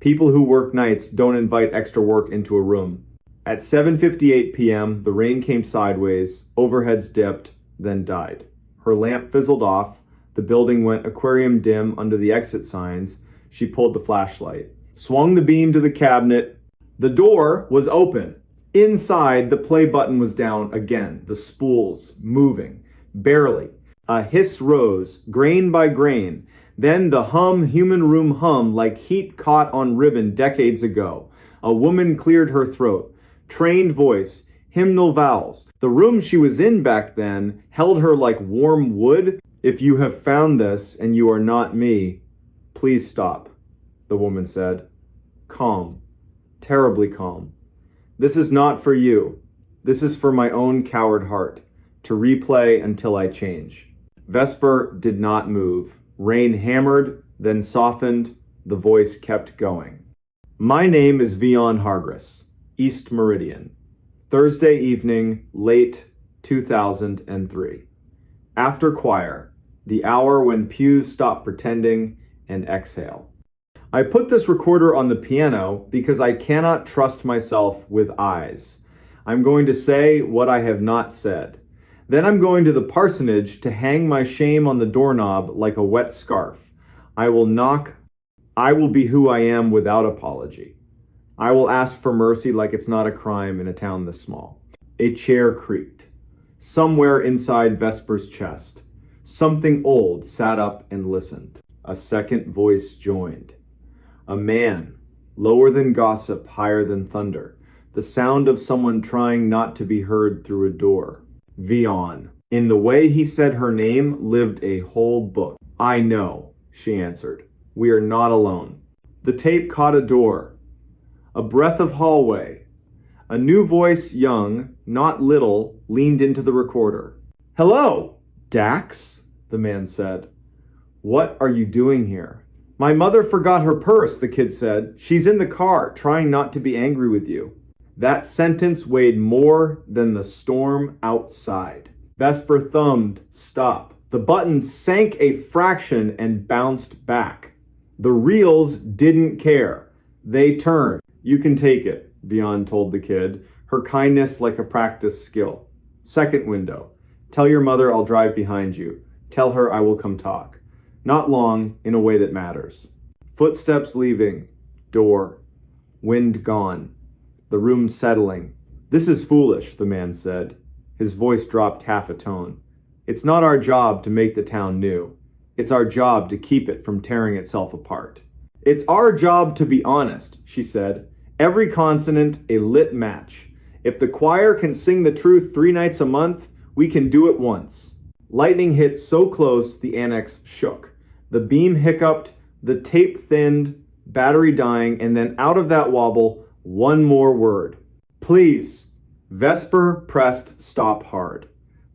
People who work nights don't invite extra work into a room. At 7:58 p.m., the rain came sideways, overheads dipped, then died. Her lamp fizzled off. The building went aquarium dim under the exit signs. She pulled the flashlight, swung the beam to the cabinet. The door was open. Inside, the play button was down again, the spools moving, barely. A hiss rose, grain by grain. Then the human room hum like heat caught on ribbon decades ago. A woman cleared her throat. Trained voice, hymnal vowels. The room she was in back then held her like warm wood. If you have found this and you are not me, please stop, the woman said. Calm, terribly calm. This is not for you. This is for my own coward heart, to replay until I change. Vesper did not move. Rain hammered, then softened. The voice kept going. My name is Vion Hargris, East Meridian. Thursday evening, late 2003. After choir, the hour when pews stop pretending and exhale. I put this recorder on the piano because I cannot trust myself with eyes. I'm going to say what I have not said. Then I'm going to the parsonage to hang my shame on the doorknob like a wet scarf. I will knock. I will be who I am without apology. I will ask for mercy like it's not a crime in a town this small. A chair creaked. Somewhere inside Vesper's chest, something old sat up and listened. A second voice joined. A man, lower than gossip, higher than thunder. The sound of someone trying not to be heard through a door. Vion. In the way he said her name lived a whole book. I know, she answered. We are not alone. The tape caught a door. A breath of hallway. A new voice, young, not little, leaned into the recorder. Hello, Dax, the man said. What are you doing here? My mother forgot her purse, the kid said. She's in the car, trying not to be angry with you. That sentence weighed more than the storm outside. Vesper thumbed stop. The button sank a fraction and bounced back. The reels didn't care. They turned. You can take it, Vion told the kid, her kindness like a practiced skill. Second window. Tell your mother I'll drive behind you. Tell her I will come talk. Not long, in a way that matters. Footsteps leaving. Door. Wind gone. The room settling. This is foolish, the man said. His voice dropped half a tone. It's not our job to make the town new. It's our job to keep it from tearing itself apart. It's our job to be honest, she said. Every consonant a lit match. If the choir can sing the truth 3 nights a month, we can do it once. Lightning hit so close the annex shook. The beam hiccuped, the tape thinned, battery dying, and then out of that wobble, one more word. Please. Vesper pressed stop hard.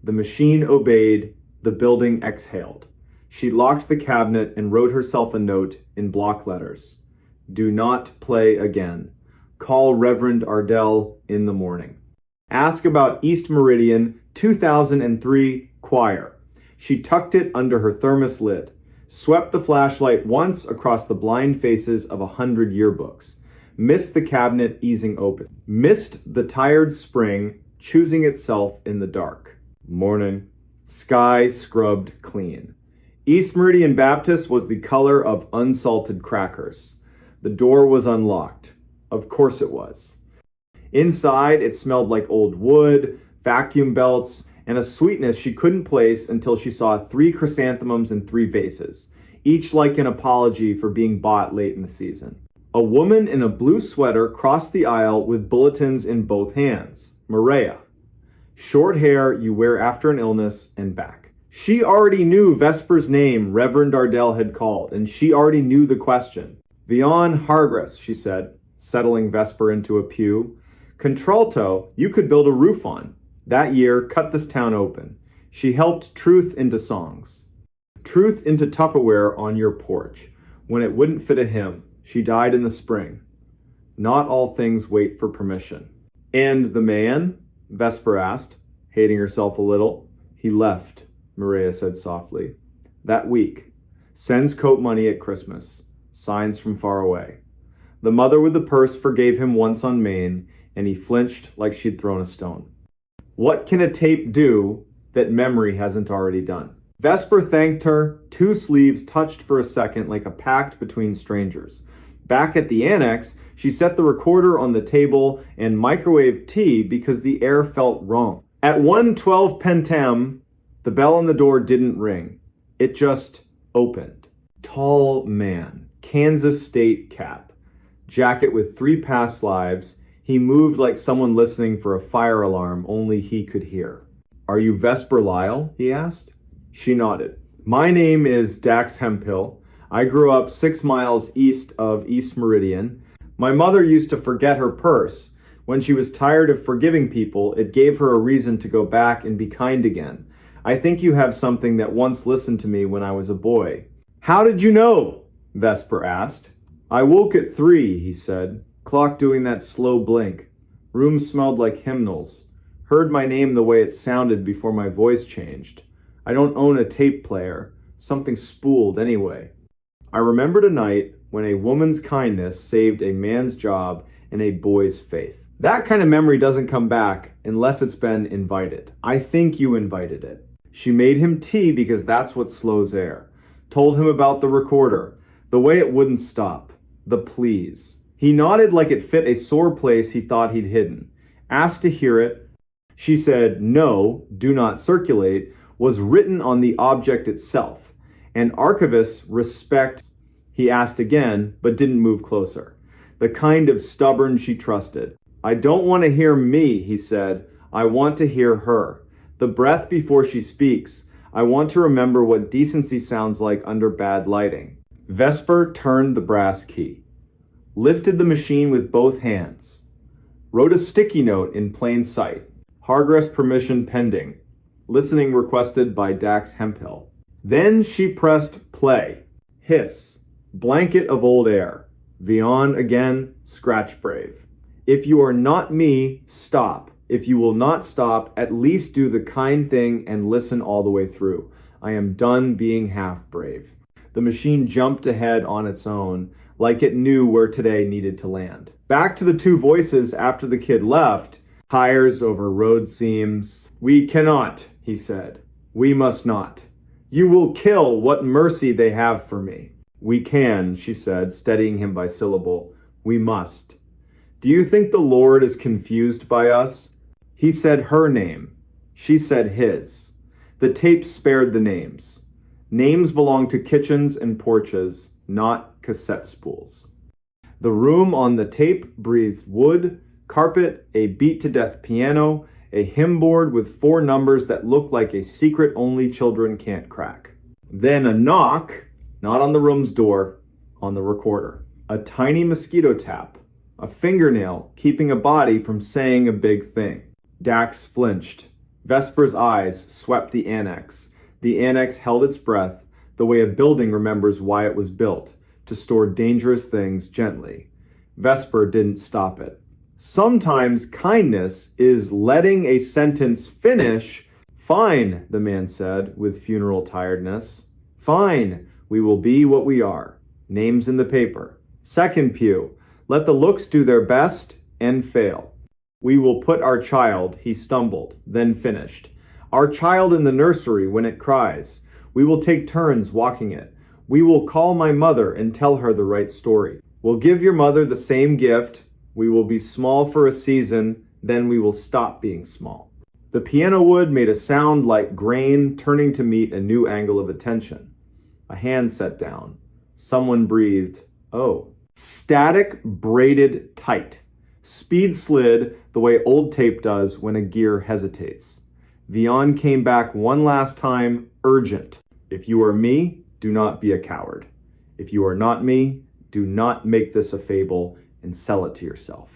The machine obeyed. The building exhaled. She locked the cabinet and wrote herself a note in block letters. Do not play again. Call Reverend Ardell in the morning. Ask about East Meridian 2003 choir. She tucked it under her thermos lid, swept the flashlight once across the blind faces of 100 yearbooks, missed the cabinet easing open, missed the tired spring choosing itself in the dark. Morning. Sky scrubbed clean. East Meridian Baptist was the color of unsalted crackers. The door was unlocked. Of course it was. Inside, it smelled like old wood, vacuum belts, and a sweetness she couldn't place until she saw 3 chrysanthemums in 3 vases, each like an apology for being bought late in the season. A woman in a blue sweater crossed the aisle with bulletins in both hands. Maria. Short hair you wear after an illness and back. She already knew Vesper's name Reverend Ardell had called, and she already knew the question. Vion Hargress, she said, settling Vesper into a pew. Contralto, you could build a roof on. That year, cut this town open. She helped truth into songs. Truth into Tupperware on your porch. When it wouldn't fit a hymn, she died in the spring. Not all things wait for permission. And the man? Vesper asked, hating herself a little. He left, Maria said softly. That week. Sends coat money at Christmas. Signs from far away. The mother with the purse forgave him once on Maine, and he flinched like she'd thrown a stone. What can a tape do that memory hasn't already done? Vesper thanked her. 2 sleeves touched for a second like a pact between strangers. Back at the annex, she set the recorder on the table and microwaved tea because the air felt wrong. At 1:12 p.m, the bell on the door didn't ring. It just opened. Tall man, Kansas State cap, jacket with 3 past lives. He moved like someone listening for a fire alarm only he could hear. Are you Vesper Lyle? He asked. She nodded. My name is Dax Hemphill. I grew up 6 miles east of East Meridian. My mother used to forget her purse. When she was tired of forgiving people, it gave her a reason to go back and be kind again. I think you have something that once listened to me when I was a boy. How did you know? Vesper asked. I woke at 3, he said. Clock doing that slow blink. Room smelled like hymnals. Heard my name the way it sounded before my voice changed. I don't own a tape player. Something spooled anyway. I remembered a night when a woman's kindness saved a man's job and a boy's faith. That kind of memory doesn't come back unless it's been invited. I think you invited it. She made him tea because that's what slows air. Told him about the recorder, the way it wouldn't stop, the please. He nodded like it fit a sore place he thought he'd hidden. Asked to hear it. She said, no, do not circulate, was written on the object itself. An archivist's respect, he asked again, but didn't move closer. The kind of stubborn she trusted. I don't want to hear me, he said. I want to hear her. The breath before she speaks. I want to remember what decency sounds like under bad lighting. Vesper turned the brass key. Lifted the machine with both hands. Wrote a sticky note in plain sight. Hargress permission pending. Listening requested by Dax Hemphill. Then she pressed play. Hiss. Blanket of old air. Vion again, scratch brave. If you are not me, stop. If you will not stop, at least do the kind thing and listen all the way through. I am done being half brave. The machine jumped ahead on its own, like it knew where today needed to land. Back to the two voices after the kid left. Tires over road seams. We cannot, he said. We must not. You will kill what mercy they have for me. We can, she said, steadying him by syllable. We must. Do you think the Lord is confused by us? He said her name. She said his. The tape spared the names. Names belong to kitchens and porches, not cassette spools. The room on the tape breathed wood, carpet, a beat-to-death piano, a hymn board with 4 numbers that looked like a secret only children can't crack. Then a knock, not on the room's door, on the recorder. A tiny mosquito tap, a fingernail keeping a body from saying a big thing. Dax flinched. Vesper's eyes swept the annex. The annex held its breath, the way a building remembers why it was built, to store dangerous things gently. Vesper didn't stop it. Sometimes kindness is letting a sentence finish. Fine, the man said, with funeral tiredness. Fine, we will be what we are. Names in the paper. Second pew, let the looks do their best and fail. We will put our child, he stumbled, then finished. Our child in the nursery when it cries. We will take turns walking it. We will call my mother and tell her the right story. We'll give your mother the same gift. We will be small for a season, then we will stop being small. The piano wood made a sound like grain turning to meet a new angle of attention. A hand set down. Someone breathed, oh. Static braided tight. Speed slid the way old tape does when a gear hesitates. Vian came back one last time, urgent. If you are me, do not be a coward. If you are not me, do not make this a fable and sell it to yourself.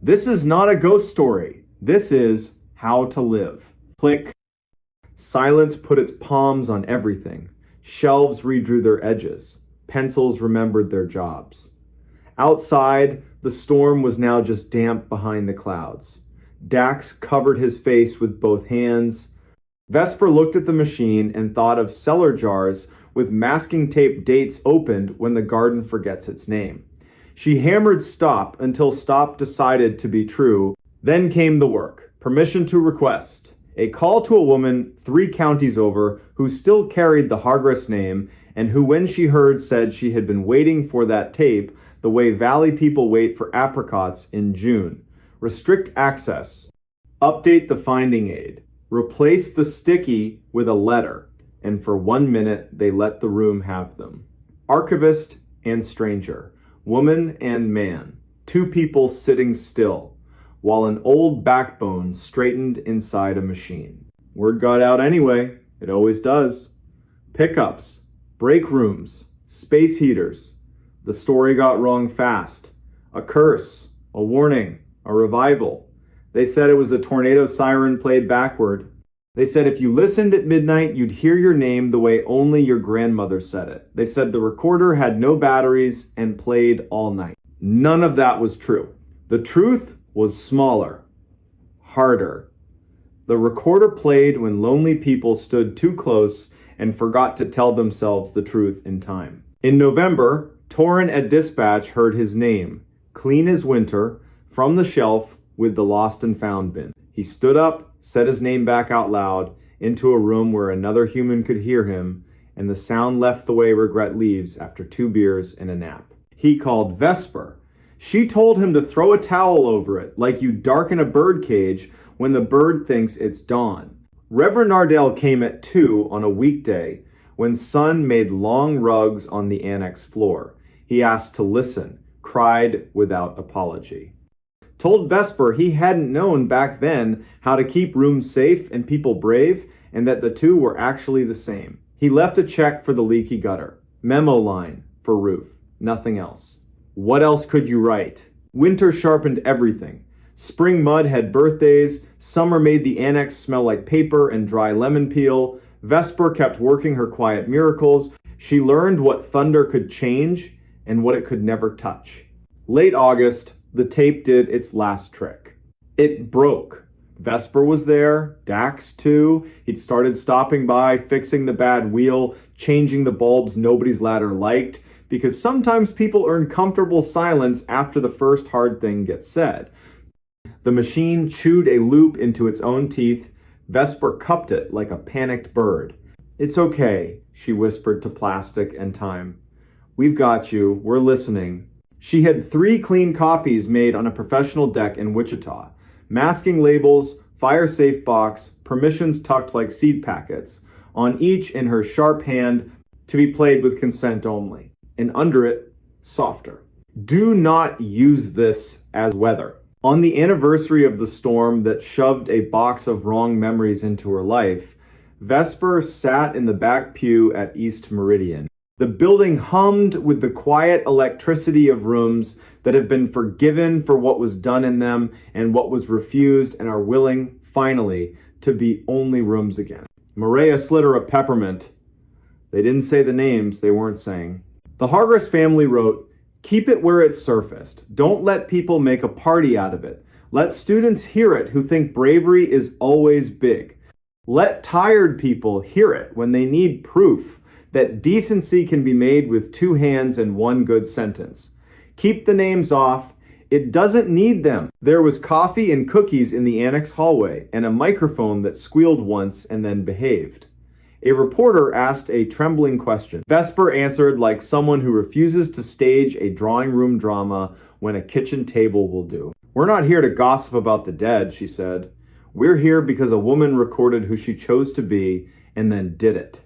This is not a ghost story. This is how to live. Click. Silence put its palms on everything. Shelves redrew their edges. Pencils remembered their jobs. Outside, the storm was now just damp behind the clouds. Dax covered his face with both hands. Vesper looked at the machine and thought of cellar jars with masking tape dates opened when the garden forgets its name. She hammered stop until stop decided to be true. Then came the work. Permission to request. A call to a woman 3 counties over who still carried the Hargress name and who, when she heard, said she had been waiting for that tape the way Valley people wait for apricots in June. Restrict access. Update the finding aid. Replace the sticky with a letter. And for 1 minute, they let the room have them. Archivist and stranger. Woman and man. 2 people sitting still, while an old backbone straightened inside a machine. Word got out anyway. It always does. Pickups. Break rooms. Space heaters. The story got wrong fast. A curse. A warning. A revival. They said it was a tornado siren played backward. They said if you listened at midnight, you'd hear your name the way only your grandmother said it. They said the recorder had no batteries and played all night. None of that was true. The truth was smaller, harder. The recorder played when lonely people stood too close and forgot to tell themselves the truth in time. In November, Torrin at dispatch heard his name, clean as winter, from the shelf with the lost and found bin. He stood up, said his name back out loud, into a room where another human could hear him, and the sound left the way regret leaves after 2 beers and a nap. He called Vesper. She told him to throw a towel over it, like you darken a bird cage when the bird thinks it's dawn. Reverend Nardell came at 2 on a weekday when Sun made long rugs on the annex floor. He asked to listen, cried without apology. Told Vesper he hadn't known back then how to keep rooms safe and people brave, and that the 2 were actually the same. He left a check for the leaky gutter. Memo line for roof. Nothing else. What else could you write? Winter sharpened everything. Spring mud had birthdays. Summer made the annex smell like paper and dry lemon peel. Vesper kept working her quiet miracles. She learned what thunder could change and what it could never touch. Late August, The tape did its last trick. It broke. Vesper was there, Dax too. He'd started stopping by, fixing the bad wheel, changing the bulbs nobody's ladder liked, because sometimes people earn comfortable silence after the first hard thing gets said. The machine chewed a loop into its own teeth. Vesper cupped it like a panicked bird. "It's okay," she whispered to plastic and time. "We've got you. We're listening." She had 3 clean copies made on a professional deck in Wichita. Masking labels, fire-safe box, permissions tucked like seed packets, on each in her sharp hand, to be played with consent only. And under it, softer. "Do not use this as weather." On the anniversary of the storm that shoved a box of wrong memories into her life, Vesper sat in the back pew at East Meridian. The building hummed with the quiet electricity of rooms that have been forgiven for what was done in them and what was refused and are willing, finally, to be only rooms again. Maria slid her a peppermint. They didn't say the names they weren't saying. The Hargress family wrote, "Keep it where it's surfaced. Don't let people make a party out of it. Let students hear it who think bravery is always big. Let tired people hear it when they need proof that decency can be made with 2 hands and 1 good sentence. Keep the names off. It doesn't need them." There was coffee and cookies in the annex hallway and a microphone that squealed once and then behaved. A reporter asked a trembling question. Vesper answered like someone who refuses to stage a drawing room drama when a kitchen table will do. "We're not here to gossip about the dead," she said. "We're here because a woman recorded who she chose to be and then did it.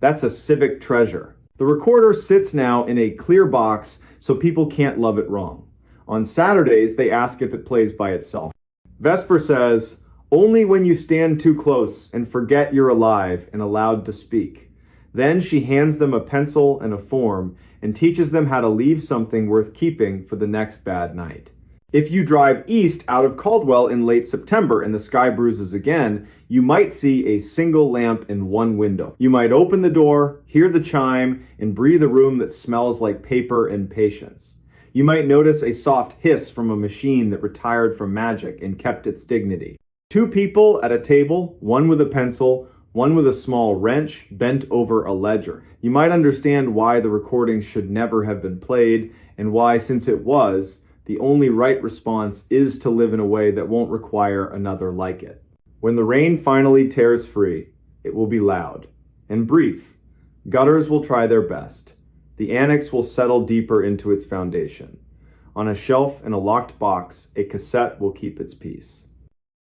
That's a civic treasure." The recorder sits now in a clear box so people can't love it wrong. On Saturdays, they ask if it plays by itself. Vesper says, "Only when you stand too close and forget you're alive and allowed to speak." Then she hands them a pencil and a form and teaches them how to leave something worth keeping for the next bad night. If you drive east out of Caldwell in late September and the sky bruises again, you might see a single lamp in one window. You might open the door, hear the chime, and breathe a room that smells like paper and patience. You might notice a soft hiss from a machine that retired from magic and kept its dignity. 2 people at a table, one with a pencil, one with a small wrench, bent over a ledger. You might understand why the recording should never have been played, and why, since it was, the only right response is to live in a way that won't require another like it. When the rain finally tears free, it will be loud and brief. Gutters will try their best. The annex will settle deeper into its foundation. On a shelf in a locked box, a cassette will keep its peace.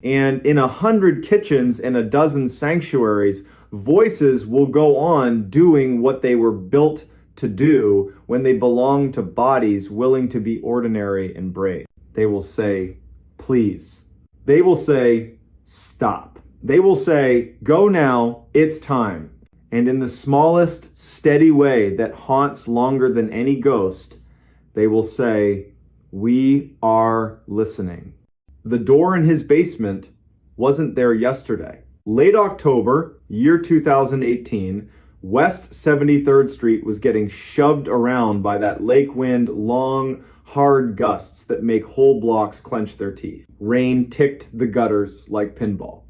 And in 100 kitchens and a dozen sanctuaries, voices will go on doing what they were built to do when they belong to bodies willing to be ordinary and brave. They will say, "Please." They will say, "Stop." They will say, "Go now, it's time." And in the smallest, steady way that haunts longer than any ghost, they will say, "We are listening." The door in his basement wasn't there yesterday. Late October, year 2018, West 73rd Street was getting shoved around by that lake wind, long, hard gusts that make whole blocks clench their teeth. Rain ticked the gutters like pinball.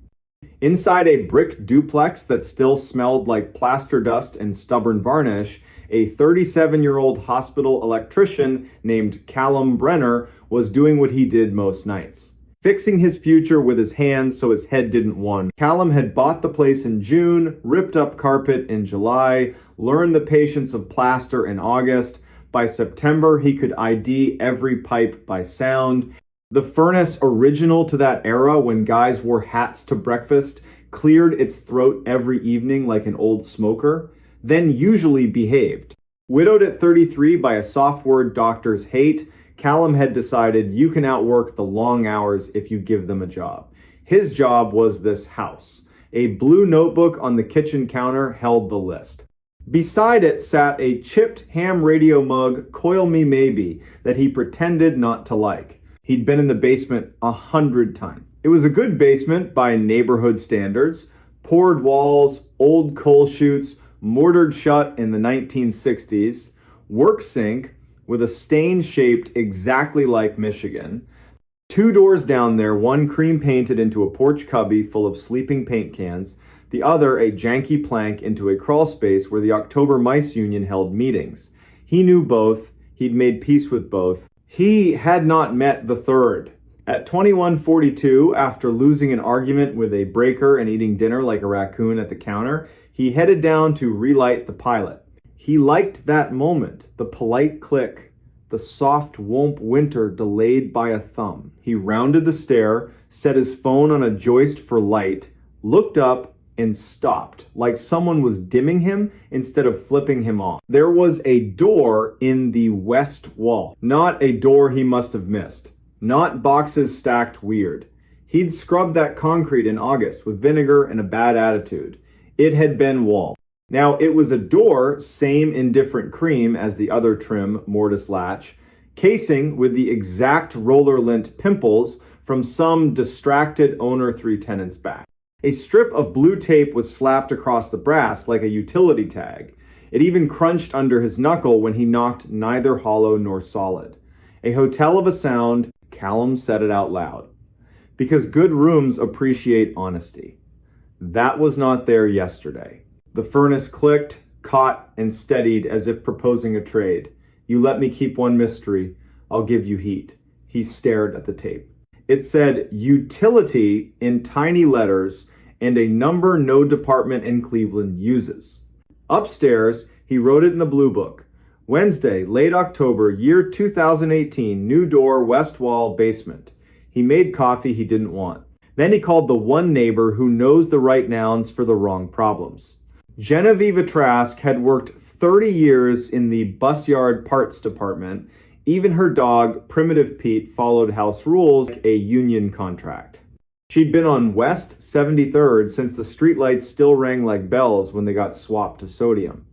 Inside a brick duplex that still smelled like plaster dust and stubborn varnish, a 37-year-old hospital electrician named Callum Brenner was doing what he did most nights. Fixing his future with his hands so his head didn't wander. Callum had bought the place in June, ripped up carpet in July, learned the patience of plaster in August. By September, he could ID every pipe by sound. The furnace, original to that era when guys wore hats to breakfast, cleared its throat every evening like an old smoker, then usually behaved. Widowed at 33 by a soft word doctors hate, Callum had decided you can outwork the long hours if you give them a job. His job was this house. A blue notebook on the kitchen counter held the list. Beside it sat a chipped ham radio mug, Coil Me Maybe, that he pretended not to like. He'd been in the basement 100 times. It was a good basement by neighborhood standards. Poured walls, old coal chutes, mortared shut in the 1960s, work sink, with a stain shaped exactly like Michigan. Two doors down there, one cream painted into a porch cubby full of sleeping paint cans, the other a janky plank into a crawl space where the October Mice Union held meetings. He knew both. He'd made peace with both. He had not met the third. At 21:42, after losing an argument with a breaker and eating dinner like a raccoon at the counter, he headed down to relight the pilot. He liked that moment, the polite click, the soft whomp winter delayed by a thumb. He rounded the stair, set his phone on a joist for light, looked up, and stopped, like someone was dimming him instead of flipping him off. There was a door in the west wall, not a door he must have missed. Not boxes stacked weird. He'd scrubbed that concrete in August with vinegar and a bad attitude. It had been wall. Now, it was a door, same indifferent cream as the other trim mortise latch, casing with the exact roller lint pimples from some distracted owner 3 tenants back. A strip of blue tape was slapped across the brass like a utility tag. It even crunched under his knuckle when he knocked neither hollow nor solid. A hotel of a sound. Callum said it out loud. Because good rooms appreciate honesty. That was not there yesterday. The furnace clicked, caught, and steadied as if proposing a trade. You let me keep one mystery, I'll give you heat. He stared at the tape. It said utility in tiny letters and a number no department in Cleveland uses. Upstairs, he wrote it in the blue book. Wednesday, late October, year 2018, new door, west wall, basement. He made coffee he didn't want. Then he called the one neighbor who knows the right nouns for the wrong problems. Genevieve Trask had worked 30 years in the bus yard parts department. Even her dog, Primitive Pete, followed house rules like a union contract. She'd been on West 73rd since the streetlights still rang like bells when they got swapped to sodium.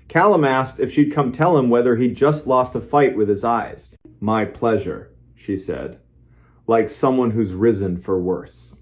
Callum asked if she'd come tell him whether he'd just lost a fight with his eyes. My pleasure, she said, like someone who's risen for worse.